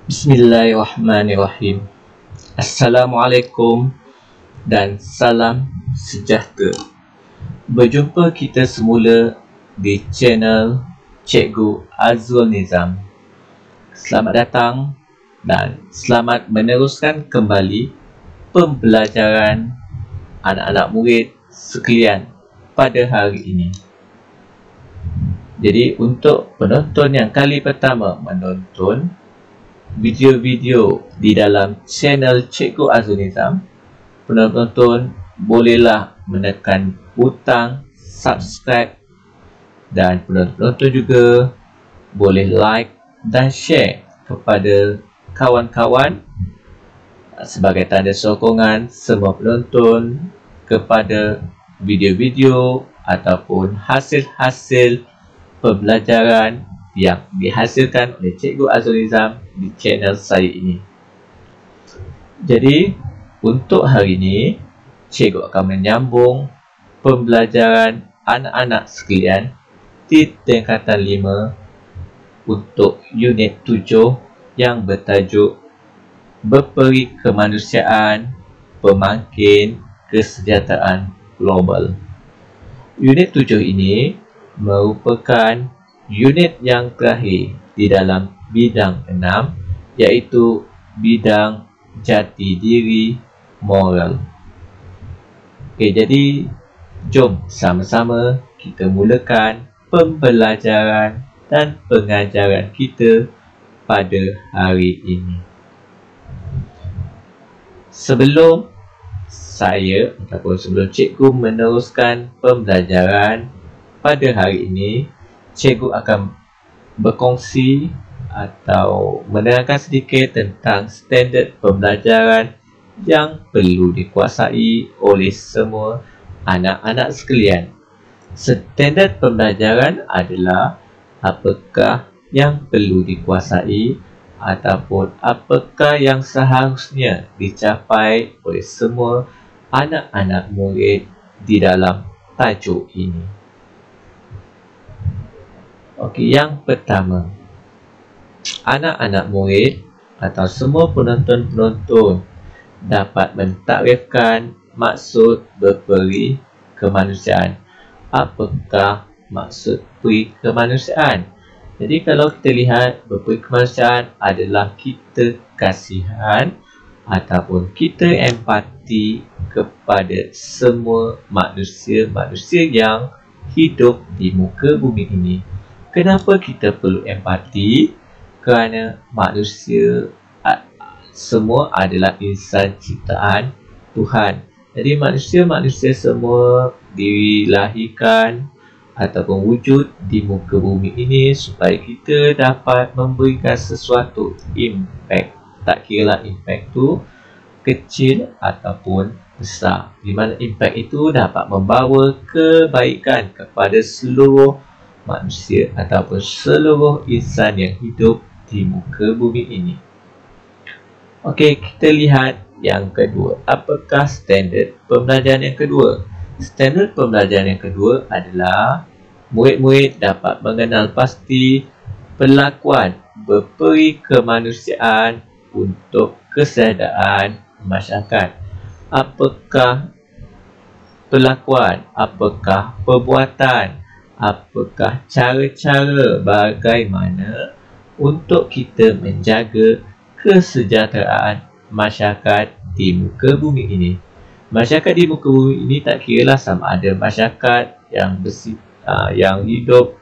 Bismillahirrahmanirrahim. Assalamualaikum dan salam sejahtera. Berjumpa kita semula di channel Cikgu Azrul Nizam. Selamat datang dan selamat meneruskan kembali pembelajaran anak-anak murid sekalian pada hari ini. Jadi untuk penonton yang kali pertama menonton video-video di dalam channel Cikgu Azrul Nizam, penonton bolehlah menekan butang subscribe dan penonton juga boleh like dan share kepada kawan-kawan sebagai tanda sokongan semua penonton kepada video-video ataupun hasil-hasil pembelajaran yang dihasilkan oleh Cikgu Azrul Nizam di channel saya ini. Jadi, untuk hari ini, Cikgu akan menyambung pembelajaran anak-anak sekalian di tingkatan 5 untuk unit 7 yang bertajuk Berperi Kemanusiaan Pemangkin Kesejahteraan Global. Unit 7 ini merupakan unit yang terakhir di dalam bidang 6, iaitu bidang jati diri moral. Okey, jadi jom sama-sama kita mulakan pembelajaran dan pengajaran kita pada hari ini. Sebelum saya ataupun sebelum cikgu meneruskan pembelajaran pada hari ini, cikgu akan berkongsi atau menerangkan sedikit tentang standard pembelajaran yang perlu dikuasai oleh semua anak-anak sekalian. Standard pembelajaran adalah apakah yang perlu dikuasai ataupun apakah yang seharusnya dicapai oleh semua anak-anak murid di dalam tajuk ini. Okey, yang pertama, anak-anak murid atau semua penonton-penonton dapat mentakrifkan maksud berperi kemanusiaan. Apakah maksud peri kemanusiaan? Jadi kalau kita lihat, berperi kemanusiaan adalah kita kasihan ataupun kita empati kepada semua manusia-manusia yang hidup di muka bumi ini. Kenapa kita perlu empati? Kerana manusia semua adalah insan ciptaan Tuhan. Jadi manusia-manusia semua dilahirkan ataupun wujud di muka bumi ini supaya kita dapat memberikan sesuatu impact. Tak kiralah impact tu kecil ataupun besar, di mana impact itu dapat membawa kebaikan kepada seluruh manusia ataupun seluruh insan yang hidup di muka bumi ini. Okey, kita lihat yang kedua. Apakah standard pembelajaran yang kedua? Standard pembelajaran yang kedua adalah murid-murid dapat mengenal pasti perlakuan berperi kemanusiaan untuk kesejahteraan masyarakat. Apakah perlakuan? Apakah perbuatan? Apakah cara-cara bagaimana untuk kita menjaga kesejahteraan masyarakat di muka bumi ini? Masyarakat di muka bumi ini tak kiralah sama ada masyarakat yang hidup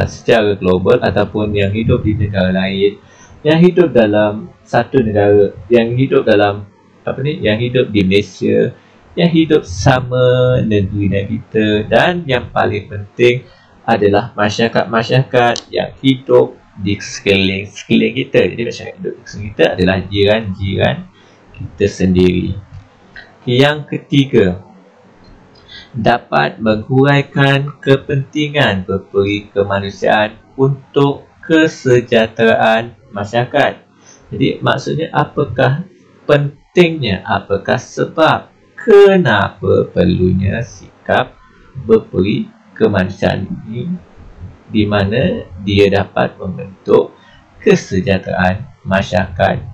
secara global ataupun yang hidup di negara lain, yang hidup dalam satu negara, yang hidup dalam yang hidup di Malaysia, yang hidup sama negeri dengan kita, dan yang paling penting adalah masyarakat-masyarakat yang hidup di sekeliling kita. Jadi masyarakat hidup di sekeliling kita adalah jiran-jiran kita sendiri. Yang ketiga, dapat menghuraikan kepentingan berperi kemanusiaan untuk kesejahteraan masyarakat. Jadi maksudnya apakah pentingnya, apakah sebab kenapa perlunya sikap berperi kemanusiaan ini, di mana dia dapat membentuk kesejahteraan masyarakat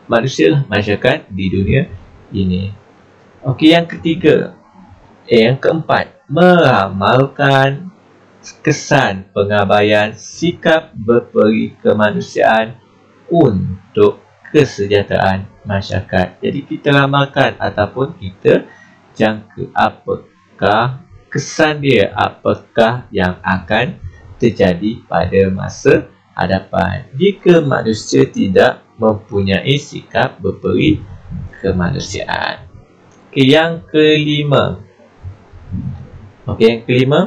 manusia, masyarakat di dunia ini. Okey, yang ketiga, yang keempat, meramalkan kesan pengabaian sikap berperi kemanusiaan untuk kesejahteraan masyarakat. Jadi kita ramalkan ataupun kita jangka apakah kesan dia, apakah yang akan terjadi pada masa hadapan jika manusia tidak mempunyai sikap berperi kemanusiaan. Okey, yang kelima.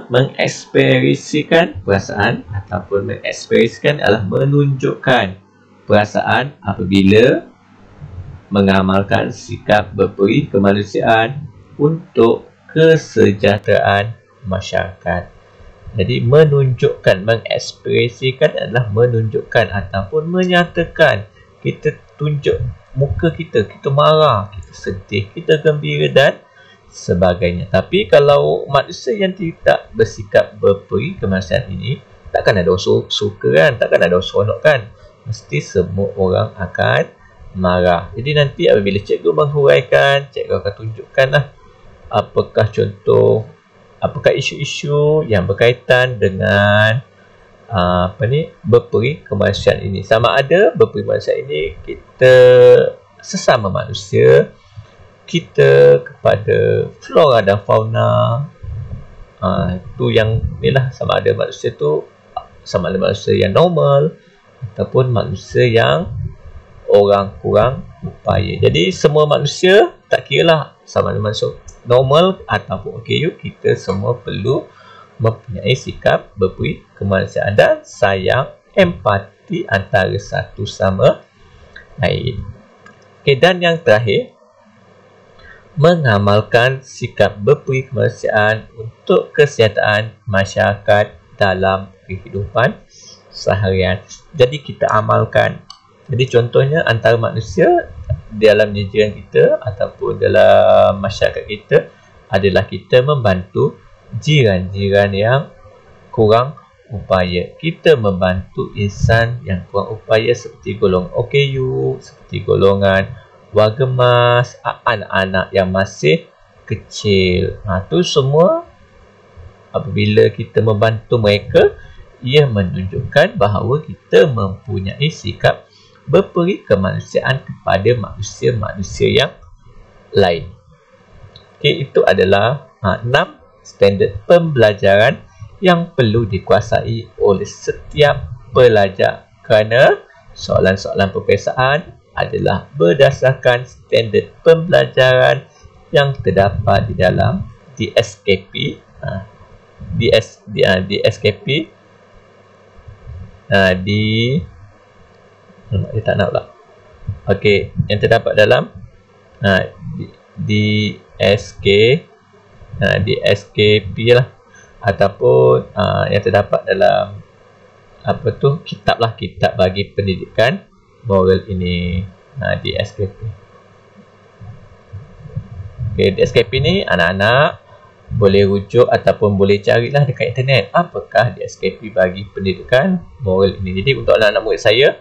Mengekspresikan perasaan ataupun mengekspresikan adalah menunjukkan perasaan apabila mengamalkan sikap berperi kemanusiaan untuk kesejahteraan masyarakat. Jadi menunjukkan, mengekspresikan adalah menunjukkan ataupun menyatakan. Kita tunjuk muka kita, kita marah, kita sedih, kita gembira dan sebagainya. Tapi kalau manusia yang tidak bersikap berperi kemanusiaan ini, takkan ada orang suka kan, takkan ada orang seronok kan. Mesti semua orang akan marah. Jadi nanti apabila cikgu menghuraikan, cikgu akan tunjukkanlah apakah isu-isu yang berkaitan dengan berperi kemanusiaan ini. Sama ada berperi kemanusiaan ini kita sesama manusia, kita kepada flora dan fauna, tu yang inilah, sama ada manusia tu sama ada manusia yang normal ataupun manusia yang orang kurang upaya. Jadi semua manusia, tak kira lah sama ada manusia normal ataupun OKU, kita semua perlu mempunyai sikap berperi kemanusiaan dan sayang, empati antara satu sama lain. Okay, dan yang terakhir, mengamalkan sikap berperi kemanusiaan untuk kesihatan masyarakat dalam kehidupan seharian. Jadi kita amalkan. Jadi contohnya antara manusia dalam jiran kita ataupun dalam masyarakat kita adalah kita membantu jiran-jiran yang kurang upaya. Kita membantu insan yang kurang upaya seperti golongan OKU, seperti golongan warga emas, anak-anak yang masih kecil. Itu semua apabila kita membantu mereka, ia menunjukkan bahawa kita mempunyai sikap berperi kemanusiaan kepada manusia-manusia yang lain. Okay, itu adalah 6 standard pembelajaran yang perlu dikuasai oleh setiap pelajar, kerana soalan-soalan peperiksaan adalah berdasarkan standard pembelajaran yang terdapat di dalam DSKP. DSKP dia tak nak pula. Okey, yang terdapat dalam DSKP lah, ataupun yang terdapat dalam kitab bagi pendidikan moral ini, DSKP. Okey, DSKP ni anak-anak boleh rujuk ataupun boleh carilah dekat internet apakah DSKP bagi pendidikan moral ini. Jadi untuk anak-anak murid saya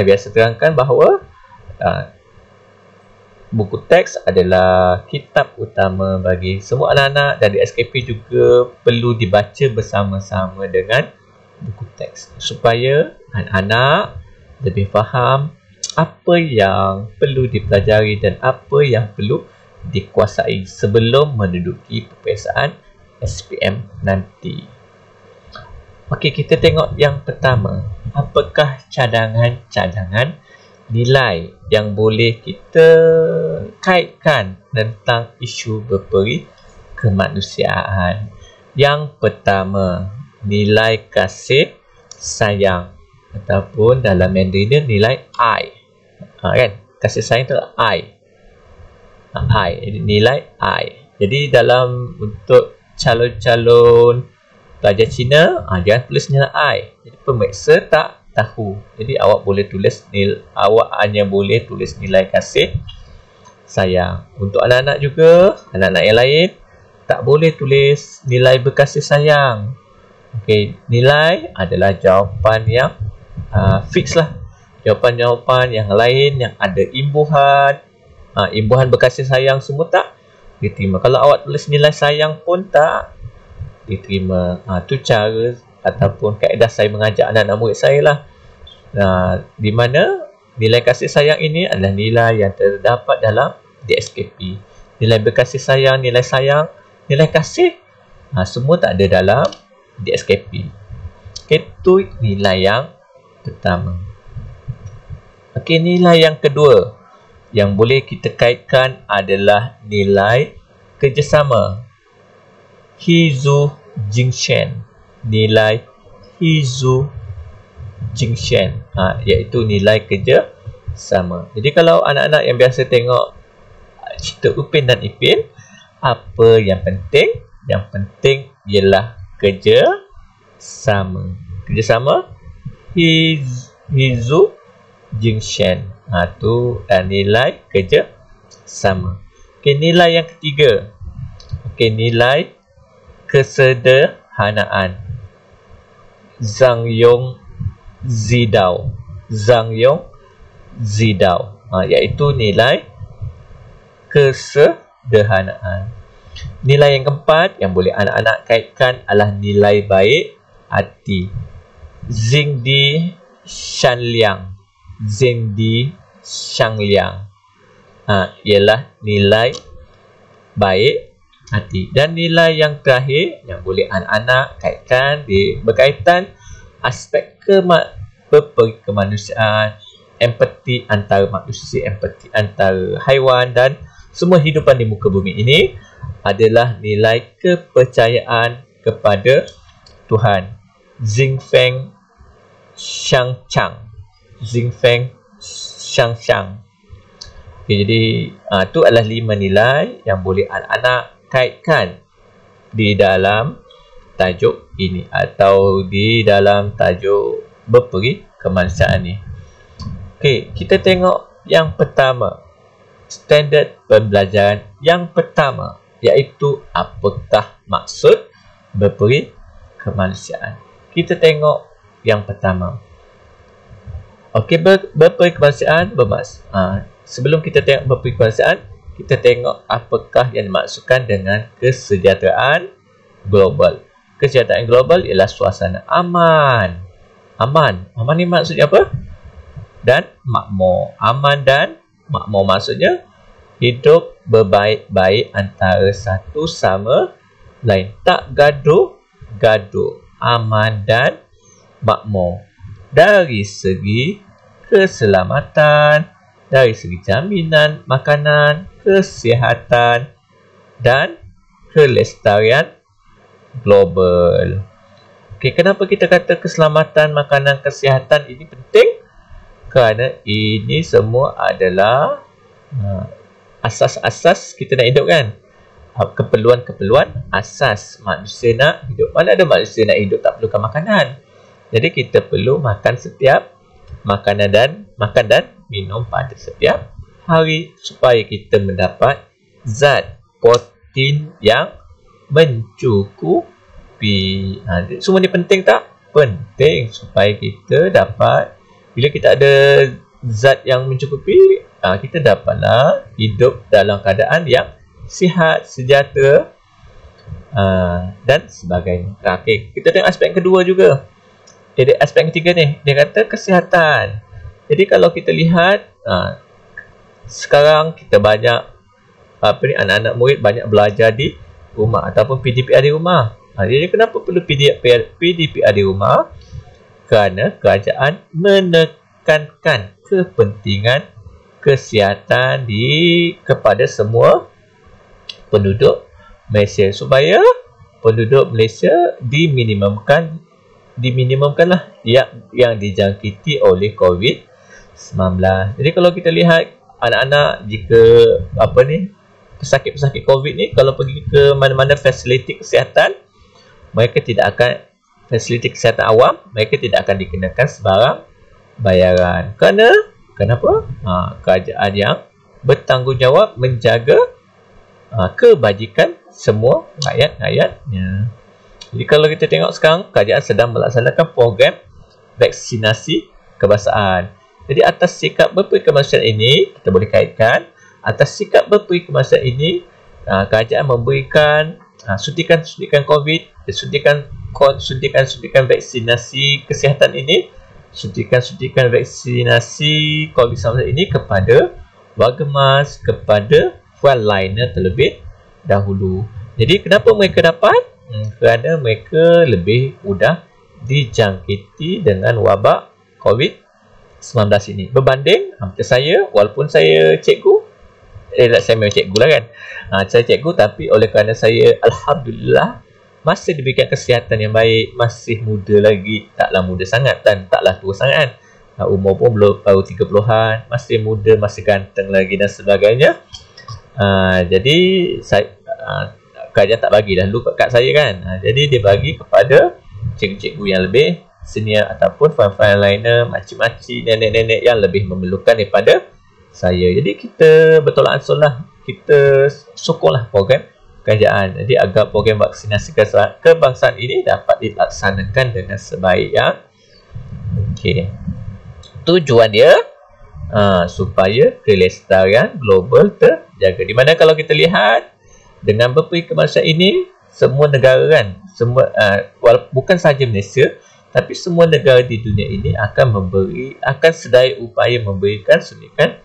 biasa terangkan bahawa buku teks adalah kitab utama bagi semua anak-anak, dan DSKP juga perlu dibaca bersama-sama dengan buku teks supaya anak-anak lebih faham apa yang perlu dipelajari dan apa yang perlu dikuasai sebelum menduduki peperiksaan SPM nanti. Okey, kita tengok yang pertama. Apakah cadangan-cadangan nilai yang boleh kita kaitkan tentang isu berperi kemanusiaan? Yang pertama, nilai kasih sayang, ataupun dalam Mandarin nilai I. Kan? Kasih sayang itu I. Nilai I. Jadi dalam untuk calon-calon pelajar Cina, jangan tulis nilai I. Jadi pemeriksa tak tahu. Jadi awak hanya boleh tulis nilai kasih sayang. Untuk anak-anak juga, anak-anak yang lain tak boleh tulis nilai berkasih sayang. Okey, nilai adalah jawapan yang fix lah. Jawapan-jawapan yang lain yang ada imbuhan, imbuhan berkasih sayang semua tak diterima. Kalau awak tulis nilai sayang pun tak diterima. Tu cara ataupun kaedah saya mengajar anak-anak murid saya lah. Di mana nilai kasih sayang ini adalah nilai yang terdapat dalam DSKP. Nilai berkasih sayang, nilai sayang, nilai kasih, semua tak ada dalam DSKP. Itu nilai yang pertama. Okey, nilai yang kedua yang boleh kita kaitkan adalah nilai kerjasama. Hizu Jingshen. Nilai Hizu Jingshen, iaitu nilai kerjasama. Jadi kalau anak-anak yang biasa tengok cerita Upin dan Ipin, apa yang penting? Yang penting ialah kerjasama. Kerjasama Hizu Jingshen. Tu nilai kerjasama. Okey, nilai yang ketiga. Okey, nilai kesederhanaan. Zhang Yong Zidao. Zhang Yong Zidao. Iaitu nilai kesederhanaan. Nilai yang keempat yang boleh anak-anak kaitkan adalah nilai baik hati. Zingdi Shanliang. Zingdi Shanliang. Ialah nilai baik hati. Dan nilai yang terakhir yang boleh anak-anak kaitkan berkaitan aspek kemanusiaan, empati antara manusia, empati antara haiwan dan semua hidupan di muka bumi ini adalah nilai kepercayaan kepada Tuhan. Xingfeng Shangchang. Xingfeng Shangchang. Jadi itu adalah 5 nilai yang boleh anak-anak kaitkan di dalam tajuk ini atau di dalam tajuk berperi kemanusiaan ini. Okey, kita tengok yang pertama. Standard pembelajaran yang pertama, iaitu apakah maksud berperi kemanusiaan. Kita tengok yang pertama. Okey, berperi kemanusiaan sebelum kita tengok berperi kemanusiaan, kita tengok apakah yang dimaksudkan dengan kesejahteraan global. Kesejahteraan global ialah suasana aman. Aman ni maksudnya apa? Dan makmur. Aman dan makmur maksudnya hidup berbaik-baik antara satu sama lain. Tak gaduh-gaduh. Aman dan makmur. Dari segi keselamatan, dari segi jaminan makanan, kesihatan dan kelestarian global. Okey, kenapa kita kata keselamatan makanan, kesihatan ini penting? Kerana ini semua adalah asas-asas kita nak hidup kan. Keperluan-keperluan asas manusia nak hidup. Mana ada manusia nak hidup tak perlukan makanan. Jadi kita perlu makan setiap makan dan minum pada setiap hari supaya kita mendapat zat protein yang mencukupi. Semua ni penting tak? Penting supaya kita dapat, bila kita ada zat yang mencukupi, kita dapatlah hidup dalam keadaan yang sihat, sejahtera dan sebagainya. Okey, kita tengok aspek kedua juga. Jadi aspek ketiga ni, dia kata kesihatan. Jadi kalau kita lihat sekarang kita banyak anak-anak murid banyak belajar di rumah ataupun PDPR di rumah. Jadi kenapa perlu PDPR di rumah? Kerana kerajaan menekankan kepentingan kesihatan kepada semua penduduk Malaysia supaya penduduk Malaysia diminimumkanlah yang dijangkiti oleh COVID-19. Jadi kalau kita lihat anak-anak jika pesakit-pesakit COVID ni kalau pergi ke mana-mana fasiliti kesihatan, mereka tidak akan fasiliti kesihatan awam, mereka tidak akan dikenakan sebarang bayaran. Kenapa? Kerajaan yang bertanggungjawab menjaga kebajikan semua rakyat-rakyatnya. Jadi kalau kita tengok sekarang, kerajaan sedang melaksanakan program vaksinasi kebangsaan. Jadi atas sikap berperi kemanusiaan ini, kita boleh kaitkan, atas sikap berperi kemanusiaan ini, kerajaan memberikan suntikan COVID, suntikan vaksinasi kesihatan ini, suntikan vaksinasi COVID-19 ini kepada warga emas, kepada frontliner terlebih dahulu. Jadi kenapa mereka dapat? Kerana mereka lebih mudah dijangkiti dengan wabak COVID-19 ini. Berbanding macam saya, walaupun saya cikgu, saya memang cikgu lah kan. Saya cikgu, tapi oleh kerana saya alhamdulillah masih diberikan kesihatan yang baik, masih muda lagi, taklah muda sangat dan taklah tua sangat. Umur pun baru 30-an, masih muda, masih ganteng lagi dan sebagainya. Jadi saya kerajaan tak bagi dah dulu kat saya kan. Jadi dia bagi kepada cikgu-cikgu yang lebih senior ataupun frontliner, makcik-makcik, nenek-nenek yang lebih memerlukan daripada saya. Jadi kita bertolak ansur lah, kita sokonglah program kerajaan. Jadi agar program vaksinasi kebangsaan ini dapat dilaksanakan dengan sebaik yang tujuan dia supaya kelestarian global terjaga. Di mana kalau kita lihat dengan berperi kemanusiaan ini, semua negara kan, bukan sahaja Malaysia, tapi semua negara di dunia ini akan sedaya upaya memberikan suntikan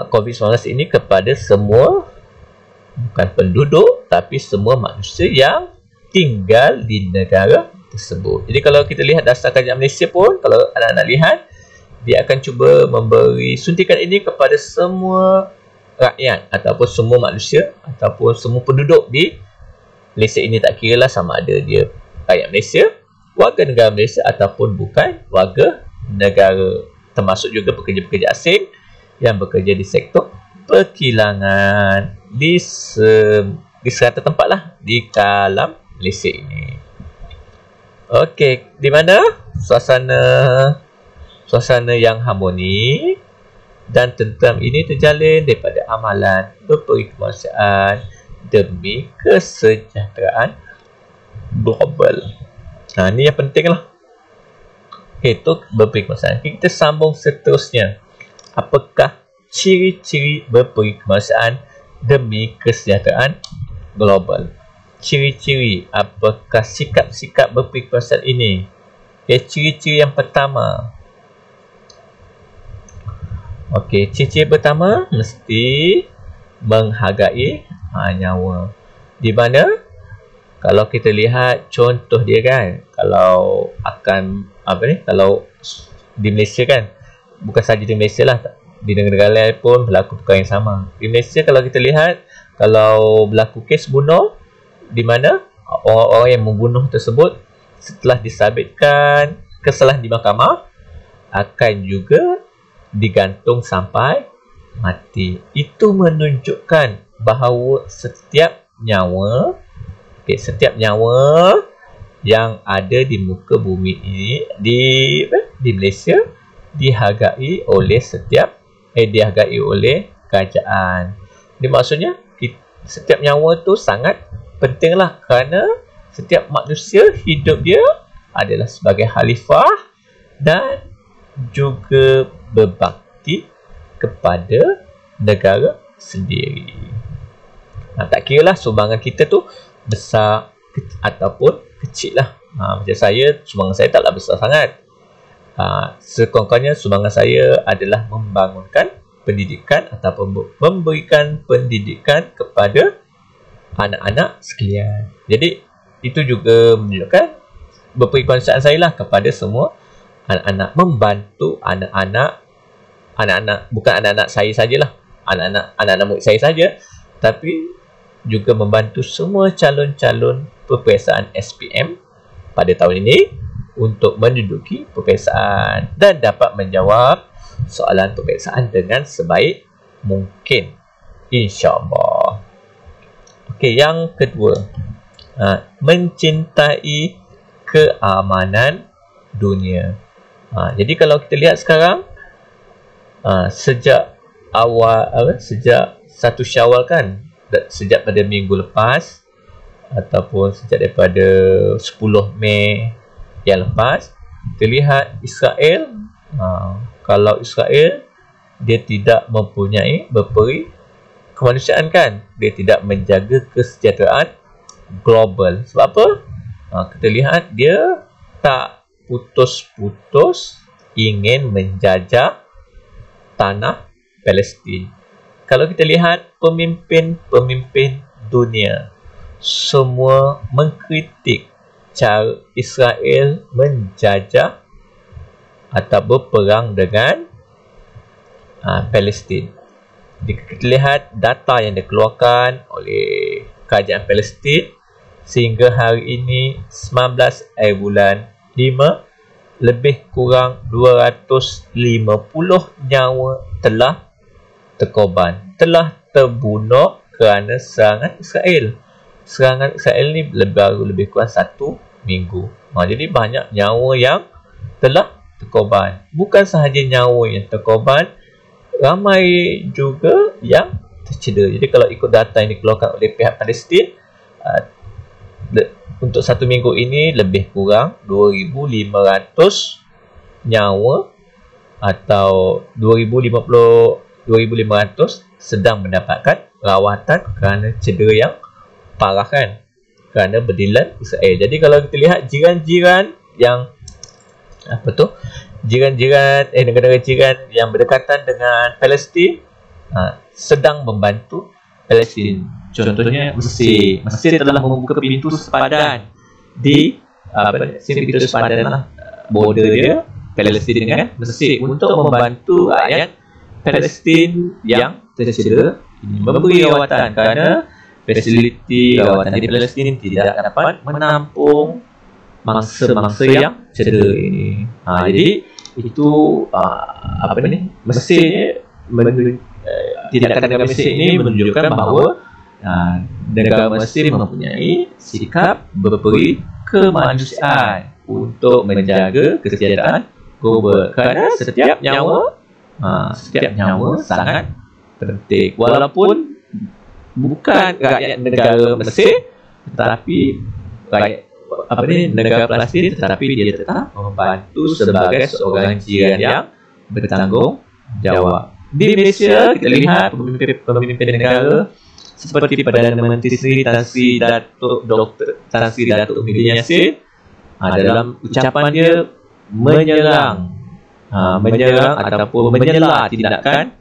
COVID-19 ini kepada semua, bukan penduduk, tapi semua manusia yang tinggal di negara tersebut. Jadi kalau kita lihat dasar kerajaan Malaysia pun, kalau anak-anak lihat, dia akan cuba memberi suntikan ini kepada semua rakyat ataupun semua manusia ataupun semua penduduk di Malaysia ini, tak kira lah sama ada dia rakyat Malaysia, warga negara Malaysia ataupun bukan warga negara, termasuk juga pekerja-pekerja asing yang bekerja di sektor perkilangan di serata tempat lah di dalam Malaysia ini. Okey, di mana suasana yang harmoni dan tentram ini terjalin daripada amalan berperi kemanusiaan demi kesejahteraan global. Ini yang penting lah. Itu berperi kemanusiaan. Kita sambung seterusnya. Apakah ciri-ciri berperi kemanusiaan demi kesejahteraan global? Ciri-ciri, apakah sikap-sikap berperi kemanusiaan ini? Ciri-ciri yang pertama. Ciri-ciri pertama mesti menghargai nyawa. Di mana kalau kita lihat contoh dia kan, kalau di Malaysia kan, bukan sahaja di Malaysia lah, di negara lain pun berlaku perkara yang sama. Di Malaysia kalau kita lihat, kalau berlaku kes bunuh, di mana orang-orang yang membunuh tersebut setelah disabitkan kesalahan di mahkamah akan juga digantung sampai mati. Itu menunjukkan bahawa setiap nyawa yang ada di muka bumi ini di Malaysia dihargai oleh kerajaan. Ini maksudnya setiap nyawa tu sangat pentinglah, kerana setiap manusia hidup dia adalah sebagai khalifah dan juga berbakti kepada negara sendiri. Tak kira lah sumbangan kita tu besar ataupun kecil lah. Macam saya, sumbangan saya taklah besar sangat. Sekurang-kurangnya sumbangan saya adalah membangunkan pendidikan ataupun memberikan pendidikan kepada anak-anak sekalian. Jadi itu juga menunjukkan berperi kemanusiaan saya lah kepada semua anak-anak, membantu anak-anak, bukan anak-anak saya sajalah, anak-anak murid saya saja, tapi juga membantu semua calon-calon peperiksaan SPM pada tahun ini untuk menduduki peperiksaan dan dapat menjawab soalan peperiksaan dengan sebaik mungkin, insya-Allah. Yang kedua, mencintai keamanan dunia. Jadi kalau kita lihat sekarang, sejak 1 Syawal kan, sejak pada minggu lepas ataupun sejak daripada 10 Mei yang lepas, kita lihat Israel. Kalau Israel dia tidak mempunyai berperi kemanusiaan kan, dia tidak menjaga kesejahteraan global. Sebab apa? Kita lihat dia tak putus-putus ingin menjajah tanah Palestin. Kalau kita lihat pemimpin-pemimpin dunia, semua mengkritik cara Israel menjajah atau berperang dengan Palestin. Jika kita lihat data yang dikeluarkan oleh kerajaan Palestin, sehingga hari ini 19 bulan 5, lebih kurang 250 nyawa telah terkorban, telah terbunuh kerana serangan Israel. Serangan Israel ni baru lebih kurang 1 minggu. Jadi banyak nyawa yang telah terkorban. Bukan sahaja nyawa yang terkorban, ramai juga yang tercedera. Jadi kalau ikut data yang dikeluarkan oleh pihak Palestin, untuk 1 minggu ini lebih kurang 2,500 nyawa atau 2,500 sedang mendapatkan rawatan kerana cedera yang parah kan, kerana berdilan Israel. Jadi kalau kita lihat jiran-jiran yang jiran-jiran negara jiran yang berdekatan dengan Palestin sedang membantu Palestin. Contohnya Mesir. Mesir telah membuka pintu sepadan di pintu sepadan lah, border dia Palestin dengan Mesir untuk membantu rakyat Palestin yang tercedera ini, memberi rawatan kerana fasiliti rawatan di Palestin tidak dapat menampung mangsa-mangsa yang cedera ini. Jadi itu Mesir tindakan negara Mesir ini menunjukkan bahawa negara Mesir mempunyai sikap berperi kemanusiaan untuk menjaga kesejahteraan global, kerana setiap nyawa sangat penting. Walaupun bukan rakyat negara Mesir, tetapi rakyat negara Palestin, tetapi dia tetap membantu sebagai seorang jiran yang bertanggungjawab. Di Malaysia kita lihat pemimpin negara seperti Perdana Menteri Seri Tan Sri Datuk Dr. Tan Sri Datuk Muhyiddin Yassin, dalam ucapan dia menyerang ataupun menyela tindakan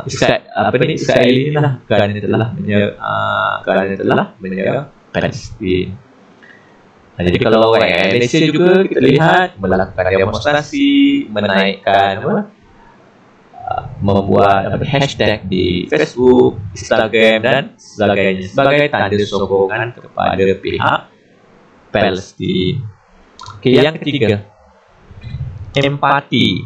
Israel inilah kerana telah menyerang Palestin. Jadi kalau rakyat Malaysia juga kita lihat melakukan demonstrasi, menaikkan membuat hashtag di Facebook, Instagram dan sebagainya sebagai tanda sokongan kepada pihak Palestin. Yang ketiga, empati.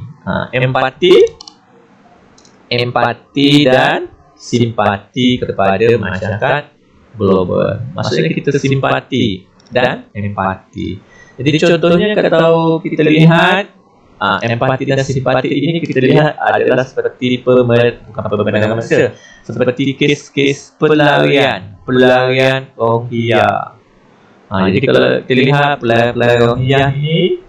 Empati dan simpati kepada masyarakat global. Maksudnya kita simpati dan empati. Jadi contohnya kalau kita lihat empati dan simpati ini kita lihat adalah seperti pemenangan masa, seperti kes-kes pelarian Rohingya. Jadi kalau kita lihat pelarian Rohingya ini,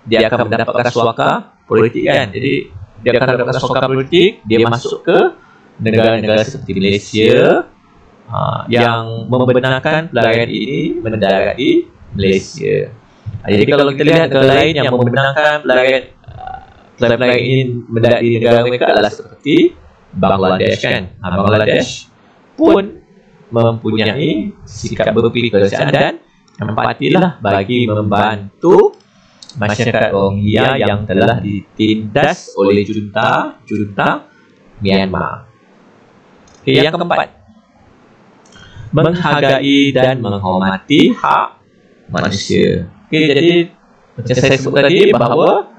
dia akan mendapatkan suaka politik kan. Jadi dia akan mendapatkan suaka politik, dia masuk ke negara-negara seperti Malaysia yang membenarkan pelarian ini mendarat di Malaysia. Jadi kalau kita lihat negara lain yang membenarkan pelarian ini mendarat di negara mereka adalah seperti Bangladesh kan. Bangladesh pun mempunyai sikap berperi kemanusiaan dan empatilah bagi membantu masyarakat Rohingya yang telah ditindas oleh junta Myanmar. Yang keempat, menghargai dan menghormati hak manusia. Jadi macam saya sebut tadi bahawa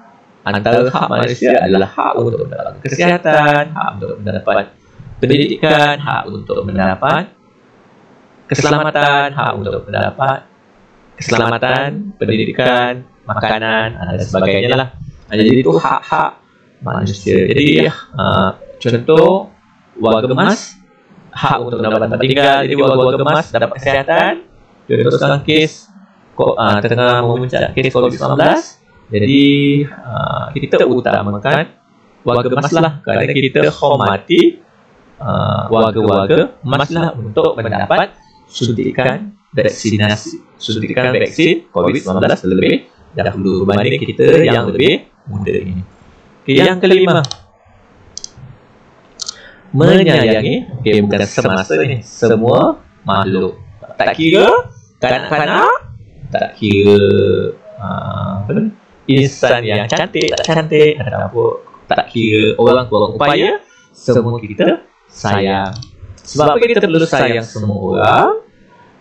antara hak manusia adalah hak untuk mendapat kesihatan, hak untuk mendapat pendidikan, hak untuk mendapat keselamatan, hak untuk mendapat keselamatan, pendidikan, makanan dan sebagainya lah. Jadi itu hak-hak manusia. Jadi contoh warga emas, hak untuk mendapat tempat tinggal. Jadi warga emas dapat kesihatan, Contoh sekarang kes tengah memuncak kes COVID-19. Jadi kita utamakan warga emas lah, kerana kita hormati warga-warga emas lah untuk mendapat suntikan vaksin COVID-19 terlebih dahulu berbanding kita yang lebih muda ini. Yang kelima, menyayangi, bukan semasa ni, semua makhluk. Tak kira kanak-kanak, tak kira insan yang cantik, tak cantik, ataupun tak kira orang kurang upaya, semua kita sayang. Sebab apa kita perlu sayang semua orang?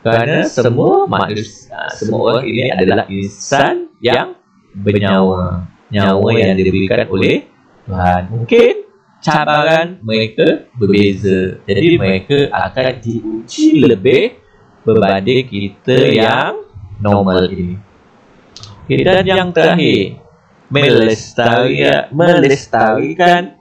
Kerana semua manusia, semua orang ini adalah insan yang bernyawa, nyawa yang diberikan oleh Tuhan. Mungkin cabaran mereka berbeza, jadi mereka akan diuji lebih berbanding kita yang normal ini. Dan yang terakhir, melestarikan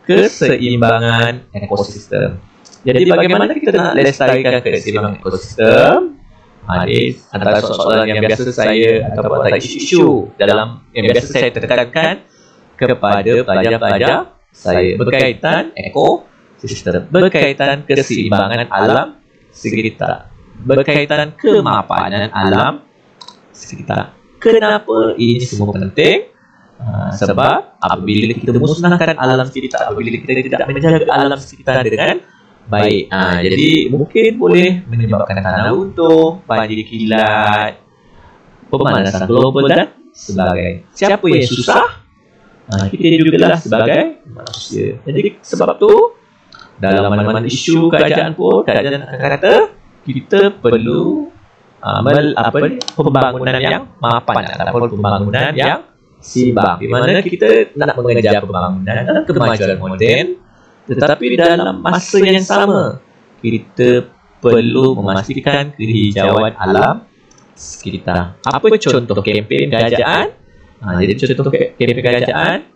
keseimbangan ekosistem. Jadi bagaimana kita nak lestarikan keseimbangan ekosistem? Ini antara soalan yang biasa saya ataupun antara isu dalam yang biasa saya tekankan kepada pelajar-pelajar saya berkaitan ekosistem, berkaitan keseimbangan alam sekitar, berkaitan kemapanan alam sekitar. Kenapa ini semua penting? Sebab apabila kita musnahkan alam sekitar, apabila kita tidak menjaga alam sekitar dengan baik, jadi mungkin boleh menyebabkan tanah runtuh, banjir kilat, pemanasan global dan sebagainya. Siapa yang susah? Kita jugalah sebagai manusia. Jadi sebab tu dalam mana-mana isu kerajaan pun, kerajaan akan kata kita perlu pembangunan yang mapan ataupun pembangunan yang seimbang, di mana kita nak mengejar pembangunan dan kemajuan moden, tetapi dalam masa yang sama kita perlu memastikan kehijauan alam sekitar. Apa contoh kempen kerajaan? Jadi contoh kempen kerajaan,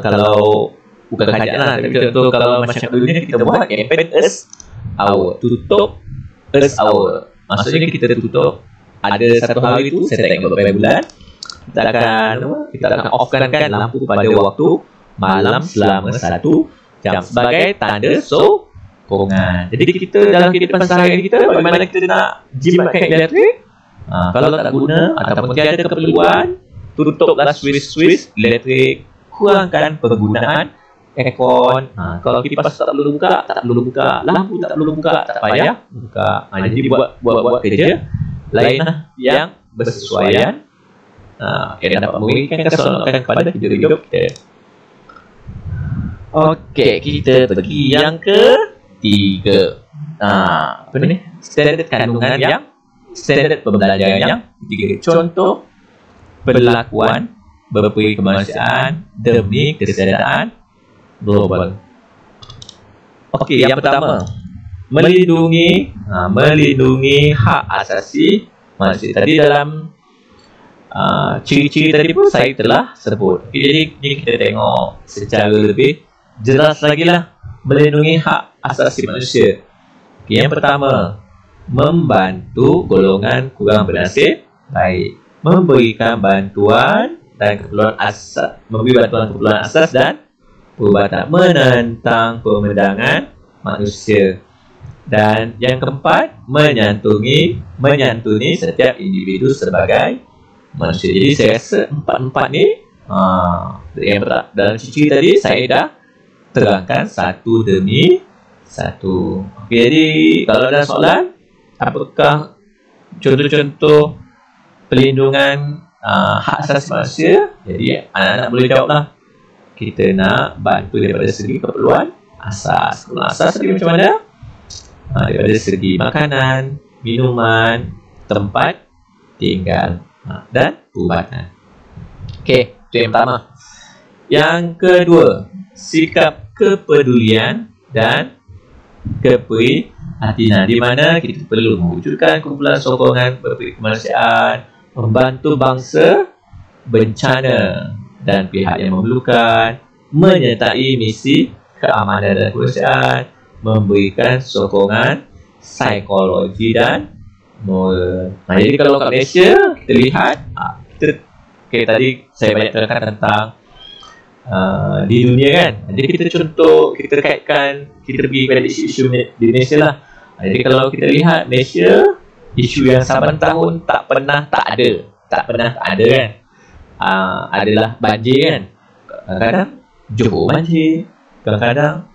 kalau bukan kerajaan lah, tapi contoh kalau masyarakat dunia kita buat kempen Earth Hour, tutup Earth Hour. Maksudnya kita tutup, ada satu hari itu, saya tengok beberapa bulan, kita akan offkan lampu pada waktu malam selama 1 jam sebagai tanda sokongan. Jadi kita dalam kehidupan sehari-hari kita, bagaimana kita nak jimatkan elektrik, kalau tak guna ataupun tiada keperluan, tutuplah switch elektrik, kurangkan penggunaan aircon. Kalau kipas tak perlu buka, lampu tak perlu buka, tak payah buka. Jadi buat kerja lain yang bersesuaian yang dapat memberikan keselamatan kepada hidup kita. Okey, kita pergi yang ketiga. Standard kandungan yang standard pembelajaran yang ketiga. Contoh perlakuan berperi kemanusiaan demi kesejahteraan global. Okey, yang pertama, melindungi hak asasi manusia. Tadi dalam ciri-ciri tadi pun saya telah sebut. Jadi ni kita tengok secara lebih jelas lagi lah, melindungi hak asasi manusia. Yang pertama, membantu golongan kurang bernasib baik, memberikan bantuan dan keperluan asas, memberi bantuan keperluan asas dan perubatan, menentang pemandangan manusia. Dan yang keempat, menyantuni setiap individu sebagai manusia. Jadi saya rasa empat ni yang dalam ciri tadi saya dah terangkan satu demi satu. Okey, jadi kalau ada soalan, apakah contoh-contoh pelindungan hak asasi manusia? Jadi anak-anak boleh jawablah. Kita nak bantu daripada segi keperluan asas. Keperluan asas tadi macam mana? Daripada segi makanan, minuman, tempat tinggal dan perubatan. Okey, itu yang pertama. Yang kedua, sikap kepedulian dan keprihatinan, di mana kita perlu mewujudkan kumpulan sokongan berperi kemanusiaan, membantu bangsa bencana dan pihak yang memerlukan, menyertai misi keamanan dan kemanusiaan, memberikan sokongan psikologi dan moral. Jadi kalau kat Malaysia kita lihat, tadi saya banyak terangkan tentang di dunia kan. Jadi kita kaitkan, kita pergi pada isu-isu di Malaysia lah. Jadi kalau kita lihat Malaysia, isu yang saban tahun tak pernah tak ada kan. Adalah banjir kan. Kadang-kadang Johor banjir, kadang-kadang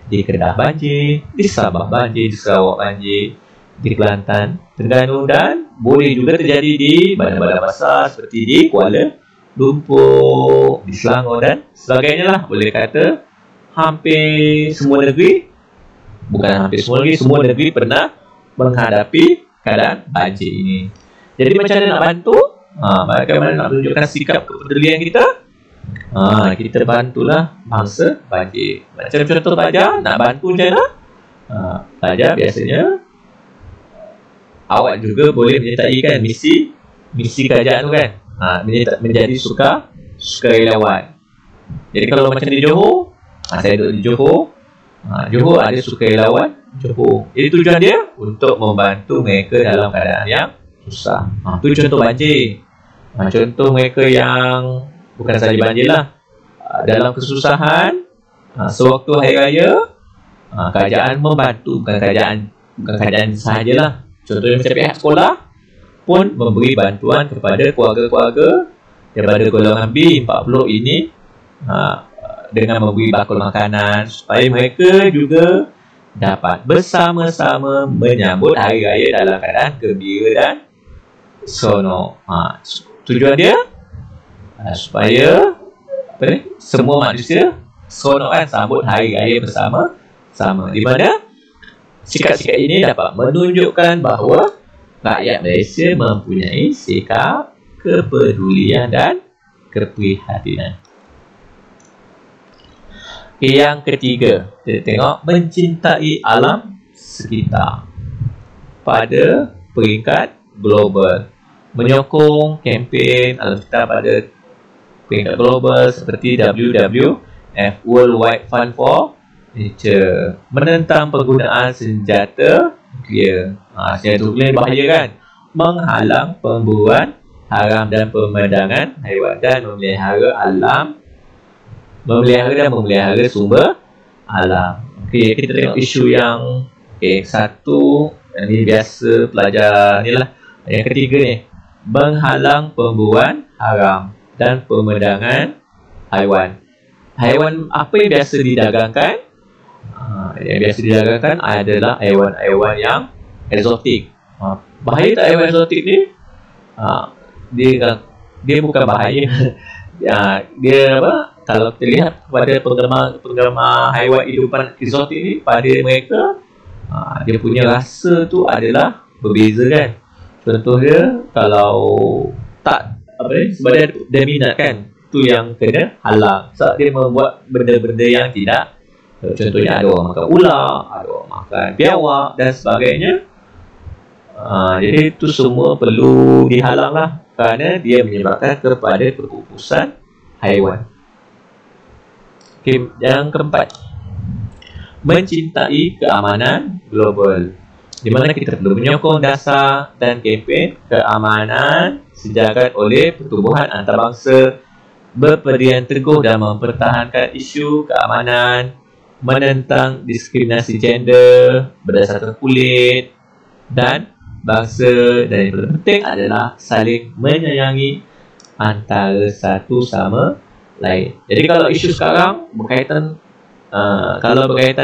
di Kedah banjir, di Sabah banjir, di Sarawak banjir, di Kelantan, Terengganu, dan boleh juga terjadi di bandar-bandar besar seperti di Kuala Lumpur, di Selangor dan sebagainya lah. Boleh kata hampir semua negeri, bukan hampir semua negeri pernah menghadapi keadaan banjir ini. Jadi macam mana nak bantu? Bagaimana nak menunjukkan sikap kepedulian kita? Kita bantulah bangsa banjir. Macam contoh pelajar, nak bantu macam mana? Pelajar biasanya awak juga boleh menyertai kan misi kerajaan tu kan. Menjadi sukarelawan. Jadi kalau macam di Johor, saya duduk di Johor. Johor ada sukarelawan Johor. Jadi tujuan dia untuk membantu mereka dalam keadaan yang susah. Tu contoh banjir. Contoh mereka yang bukan sahaja banjir lah, dalam kesusahan, sewaktu hari raya, kerajaan membantu. Bukan kerajaan sahajalah. Contohnya macam pihak sekolah pun memberi bantuan kepada keluarga-keluarga daripada golongan B40 ini, dengan memberi bakul makanan supaya mereka juga dapat bersama-sama menyambut hari raya dalam keadaan gembira dan seronok. Tujuan dia supaya semua manusia seronok kan sambut hari raya bersama-sama, di mana sikap-sikap ini dapat menunjukkan bahawa rakyat Malaysia mempunyai sikap kepedulian dan keprihatinan. Yang ketiga, kita tengok mencintai alam sekitar pada peringkat global. Menyokong kempen alam sekitar pada peringkat global seperti WWF, World Wide Fund for Nature. Menentang penggunaan senjata nuklear. Senjata nuklear bahaya kan. Menghalang pemburuan haram dan pemandangan haiwan, dan memelihara sumber alam. Kita tengok isu yang satu, ini biasa pelajar ni lah. Yang ketiga ni, menghalang pemburuan haram dan pemandangan haiwan. Haiwan apa yang biasa didagangkan? Yang biasa didagangkan adalah haiwan-haiwan yang eksotik. Bahaya tak haiwan eksotik ni? Dia bukan bahaya. Dia apa? Kalau kita lihat kepada penggemar haiwan hidupan eksotik ni, pada mereka dia punya rasa tu adalah berbeza kan. Contoh dia, kalau tak sebab dia minat kan, tu yang kena halang. Sebab dia membuat benda-benda yang tidak, contohnya ada orang makan ular, ada orang makan biawak dan sebagainya. Jadi itu semua perlu dihalang lah, kerana dia menyebabkan kepada kepupusan haiwan. Yang keempat, mencintai keamanan global, di mana kita perlu menyokong dasar dan kempen keamanan sejagat oleh pertubuhan antarabangsa, berpendirian teguh dan mempertahankan isu keamanan, menentang diskriminasi gender berdasarkan kulit dan bangsa, dan yang paling penting adalah saling menyayangi antara satu sama lain. Jadi kalau isu sekarang berkaitan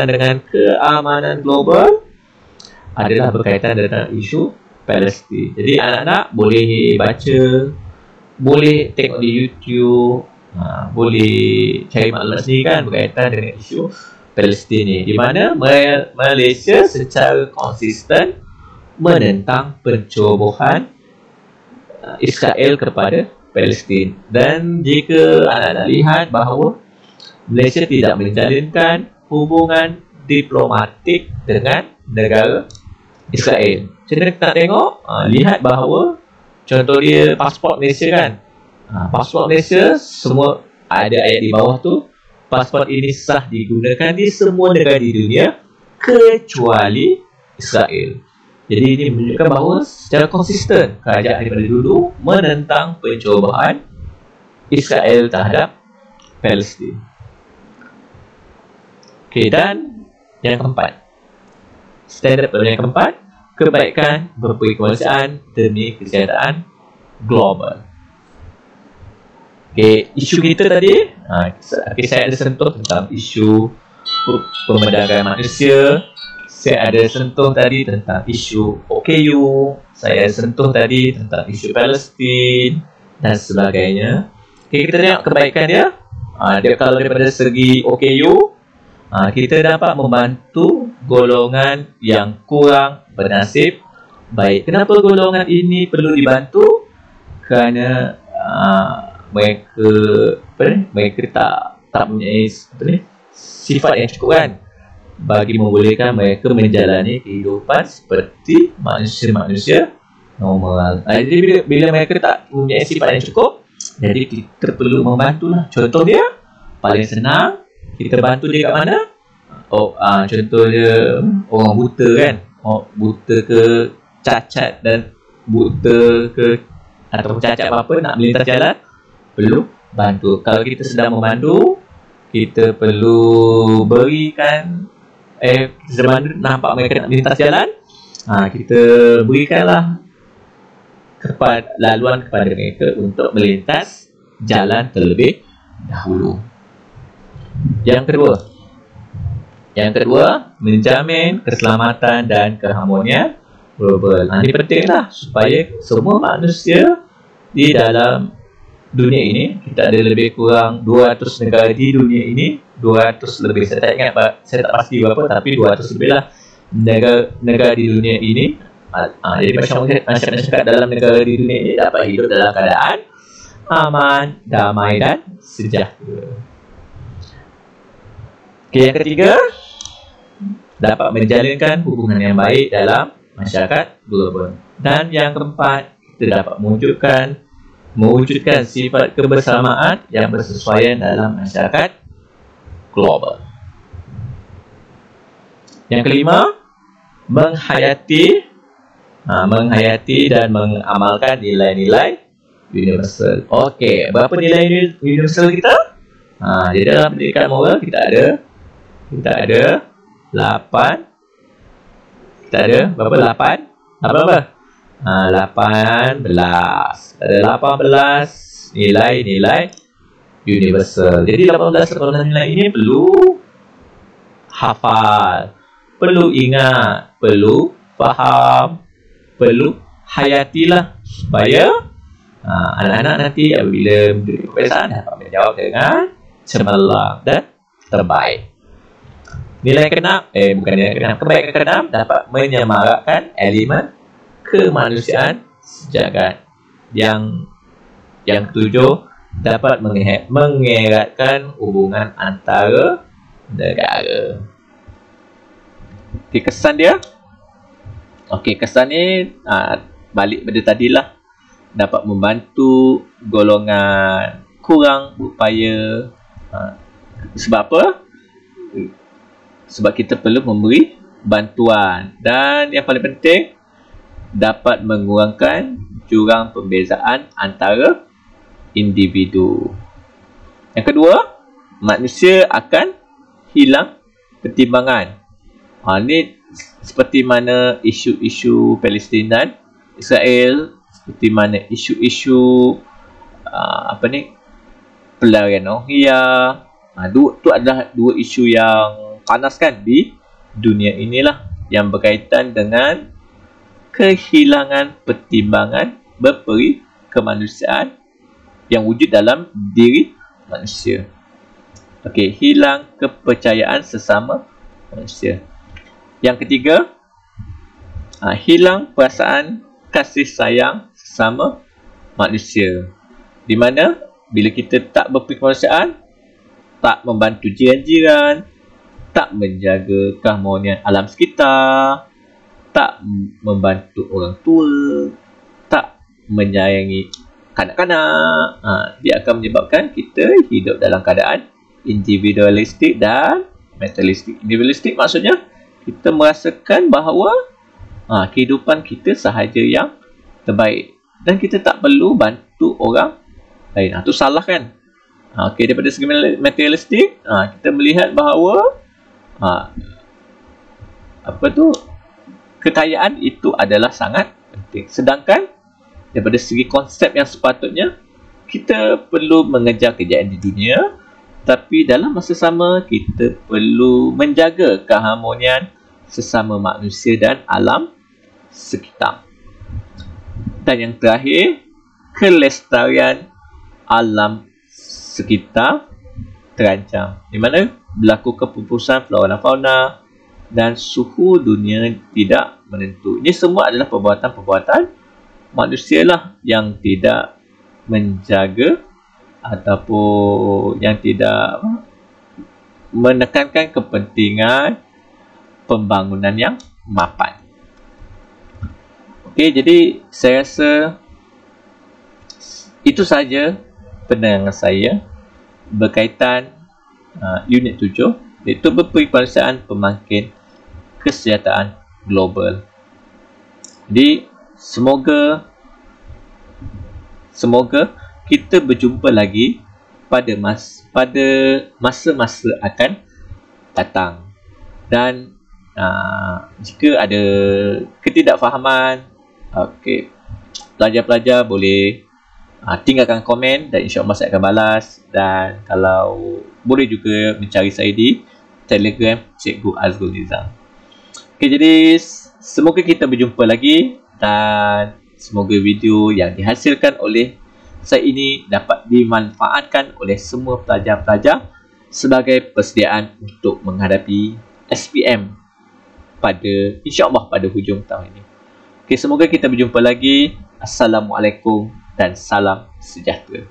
dengan keamanan global, adalah berkaitan dengan isu Palestin. Jadi anak-anak boleh baca, boleh tengok di YouTube, boleh cari maklumat sendiri kan berkaitan dengan isu Palestin ni, di mana Malaysia secara konsisten menentang pencerobohan Israel kepada Palestin. Dan jika anak-anak lihat bahawa Malaysia tidak menjalinkan hubungan diplomatik dengan negara Israel, jadi kita tengok, lihat bahawa contoh dia pasport Malaysia kan. Pasport Malaysia semua ada ayat di bawah tu, pasport ini sah digunakan di semua negara di dunia kecuali Israel. Jadi ini menunjukkan bahawa secara konsisten kerajaan daripada dulu menentang pencobaan Israel terhadap Palestin. Okey, dan yang keempat, standard yang keempat, kebaikan berperi kemanusiaan demi kesejahteraan global. Okey, isu kita tadi, saya ada sentuh tentang isu pemedagan manusia. Saya ada sentuh tadi tentang isu OKU. Saya ada sentuh tadi tentang isu Palestin dan sebagainya. Okay, kita tengok kebaikan dia. Dia kalau daripada segi OKU, kita dapat membantu golongan yang kurang bernasib baik. Kenapa golongan ini perlu dibantu? Kerana mereka tak mempunyai sifat yang cukup kan, bagi membolehkan mereka menjalani kehidupan seperti manusia-manusia normal. Jadi bila mereka tak mempunyai sifat yang cukup, jadi kita perlu membantulah. Contoh dia paling senang, kita bantu dia kat mana? Contoh dia orang buta kan, buta ke cacat dan buta ke atau cacat apa-apa nak melintas jalan, perlu bantu. Kalau kita sedang membantu, kita perlu berikan zaman nampak mereka nak melintas jalan, kita berikanlah laluan kepada mereka untuk melintas jalan terlebih dahulu. Yang kedua, menjamin keselamatan dan keharmonian global. Ini pentinglah supaya semua manusia di dalam dunia ini, kita ada lebih kurang 200 negara di dunia ini, 200 lebih, saya tak ingat, saya tak pasti berapa, tapi 200 lebih lah negara di dunia ini. Jadi masyarakat dalam negara di dunia ini dapat hidup dalam keadaan aman, damai dan sejahtera. Okey, yang ketiga, dapat menjalinkan hubungan yang baik dalam masyarakat global. Dan yang keempat, kita dapat mewujudkan sifat kebersamaan yang bersesuaian dalam masyarakat global. Yang kelima, menghayati dan mengamalkan nilai-nilai universal. Okey, berapa nilai universal kita? Di dalam pendidikan moral kita ada 8. Kita ada berapa? 18. Ada 18 nilai-nilai universal. Jadi 18 nilai ini perlu hafal, perlu ingat, perlu faham, perlu hayatilah supaya anak-anak nanti apabila menjadi peperiksaan dapat menjawab dengan cemerlang dan terbaik. Nilai keenam, kebaikan keenam dapat menyemarakkan elemen kemanusiaan sejagat. Yang ketujuh, dapat mengeratkan hubungan antara negara. Kesan dia. Kesan ni balik pada tadilah, dapat membantu golongan kurang berupaya. Sebab apa? Sebab kita perlu memberi bantuan. Dan yang paling penting, dapat mengurangkan jurang pembezaan antara individu. Yang kedua, manusia akan hilang pertimbangan. Ini seperti mana isu-isu Palestin dan Israel, seperti mana isu-isu pelarian Rohingya. Itu adalah dua isu yang panas kan di dunia inilah, yang berkaitan dengan kehilangan pertimbangan berperi kemanusiaan yang wujud dalam diri manusia. Hilang kepercayaan sesama manusia. Yang ketiga, hilang perasaan kasih sayang sesama manusia. Di mana bila kita tak berperi kemanusiaan, tak membantu jiran-jiran, tak menjaga keharmonian alam sekitar, tak membantu orang tua, tak menyayangi kanak-kanak, dia akan menyebabkan kita hidup dalam keadaan individualistik dan materialistik. Individualistik maksudnya kita merasakan bahawa Kehidupan kita sahaja yang terbaik dan kita tak perlu bantu orang lain. Itu salah kan? Okey, daripada segi materialistik, kita melihat bahawa kekayaan itu adalah sangat penting. Sedangkan daripada segi konsep yang sepatutnya, kita perlu mengejar kejayaan di dunia, tapi dalam masa sama kita perlu menjaga keharmonian sesama manusia dan alam sekitar. Dan yang terakhir, kelestarian alam sekitar terancam, di mana berlaku kepupusan flora dan fauna dan suhu dunia tidak menentu. Ini semua adalah perbuatan-perbuatan manusia lah yang tidak menjaga ataupun yang tidak menekankan kepentingan pembangunan yang mapan. Okey, jadi saya rasa itu sahaja pandangan saya berkaitan unit 7, iaitu berperibahasaan pembangkit kesejahteraan global. Jadi semoga kita berjumpa lagi pada masa-masa akan datang. Dan jika ada ketidakfahaman, pelajar-pelajar boleh tinggalkan komen dan insya-Allah saya akan balas. Dan kalau boleh juga mencari saya di Telegram Cikgu Azrul Nizam. Jadi semoga kita berjumpa lagi dan semoga video yang dihasilkan oleh saya ini dapat dimanfaatkan oleh semua pelajar-pelajar sebagai persediaan untuk menghadapi SPM insya-Allah pada hujung tahun ini. Semoga kita berjumpa lagi. Assalamualaikum dan salam sejahtera.